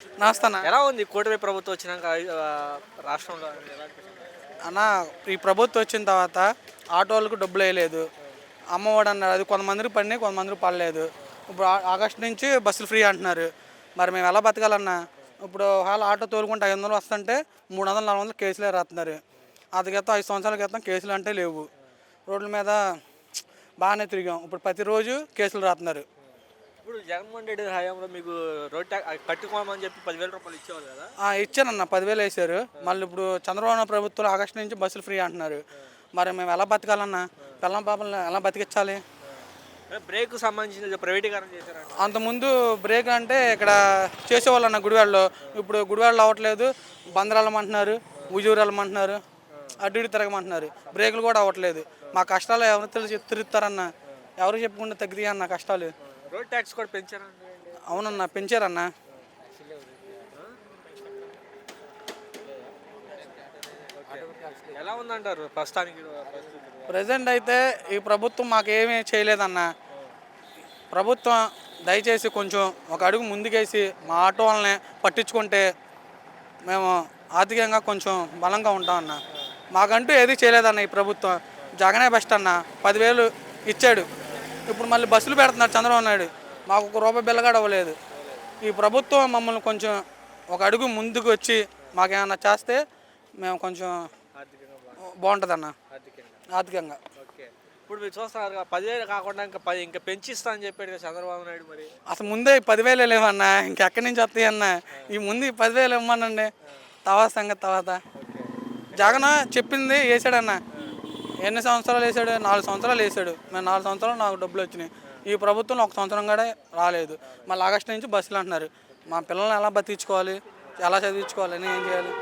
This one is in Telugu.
నమస్తే అన్న. ఎలా ఉంది కూటమి ప్రభుత్వం వచ్చినాక రాష్ట్రంలో ఎలా అనిపిస్తుంది? అన్న, ఈ ప్రభుత్వం వచ్చిన తర్వాత ఆటోలకు డబ్బులు వేయలేదు. అమ్మఒడి అన్నారు, అది కొంతమందికి పడినాయి, కొంతమందికి పడలేదు. ఇప్పుడు ఆగస్టు నుంచి బస్సులు ఫ్రీ అంటున్నారు. మరి మేము ఎలా బతకాలన్నా? ఇప్పుడు వాళ్ళ ఆటో తోలుకుంటే 500 వస్తుంటే 300, 400 కేసులే రాస్తున్నారు. అది క్రితం 5 సంవత్సరాల క్రితం కేసులు అంటే లేవు. రోడ్ల మీద బాగానే తిరిగాం. ఇప్పుడు ప్రతిరోజు కేసులు రాస్తున్నారు. ఇప్పుడు జగన్మోహన్ రెడ్డి హయాంలో మీకు రోడ్ ట్యాక్స్ కట్టుకోమని చెప్పి 10,000 రూపాయలు ఇచ్చేవాళ్ళు కదా? ఇచ్చానన్న, 10,000 వేశారు. మళ్ళీ ఇప్పుడు చంద్రబాబు ప్రభుత్వం ఆగస్టు నుంచి బస్సులు ఫ్రీ అంటున్నారు. మరి మేము ఎలా బతకాలన్నా? పిల్లం పాపలను ఎలా బతికించాలి? బ్రేక్ సంబంధించిన ప్రైవేటీకరణ చేశారంట. అంతకుముందు బ్రేక్ అంటే ఇక్కడ చేసేవాళ్ళు అన్న గుడివాడలో. ఇప్పుడు గుడివాడలో అవ్వట్లేదు. బందరు వెళ్ళమంటున్నారు, ఉజూరు వెళ్ళమంటున్నారు, అటు ఇటు తిరగమంటున్నారు. బ్రేకులు కూడా అవ్వట్లేదు. మా కష్టాలు ఎవరు తిరుగుతారన్న? ఎవరు చెప్పుకుంటే తగ్గుతాయి అన్న కష్టాలు. రోడ్ ట్యాక్స్ కూడా పెంచారంట. అవునన్నా, పెంచారన్న. ఎలా ఉందంటారు ప్రస్తుతానికి? ప్రజెంట్ అయితే ఈ ప్రభుత్వం మాకేమీ చేయలేదన్న. ప్రభుత్వం దయచేసి కొంచెం ఒక అడుగు ముందుకేసి మా ఆటో వాళ్ళని పట్టించుకుంటే మేము ఆర్థికంగా కొంచెం బలంగా ఉంటామన్న. మాకంటూ ఏది చేయలేదన్న ఈ ప్రభుత్వం. జగనే బెస్ట్ అన్న. 10,000 ఇచ్చాడు. ఇప్పుడు మళ్ళీ బస్సులు పెడుతున్నారు చంద్రబాబు నాయుడు. మాకు ₹1 బిల్ల కూడా అవ్వలేదు. ఈ ప్రభుత్వం మమ్మల్ని కొంచెం ఒక అడుగు ముందుకు వచ్చి మాకేమన్నా చేస్తే మేము కొంచెం బాగుంటుందన్న ఆర్థికంగా. ఓకే, ఇప్పుడు మీరు చూస్తున్నారు 10,000 కాకుండా ఇంకా పెంచిస్తా అని చెప్పాడు కదా చంద్రబాబు నాయుడు. మరి అసలు ముందే 10,000 లేవన్నా, ఇంకెక్కడి నుంచి వస్తాయి అన్న? ఈ ముందు 10,000 ఇవ్వమనండి, తర్వాత సంగతి తర్వాత. జగన్ చెప్పింది వేసాడన్న. ఎన్ని సంవత్సరాలు వేసాడు? 4 సంవత్సరాలు వేసాడు. మేము 4 సంవత్సరాలు నాకు డబ్బులు వచ్చినాయి. ఈ ప్రభుత్వంలో 1 సంవత్సరం కూడా రాలేదు. మళ్ళీ ఆగస్టు నుంచి బస్సులు అంటున్నారు. మా పిల్లల్ని ఎలా బతికించుకోవాలి, ఎలా చదివించుకోవాలి అని ఏం చేయాలి?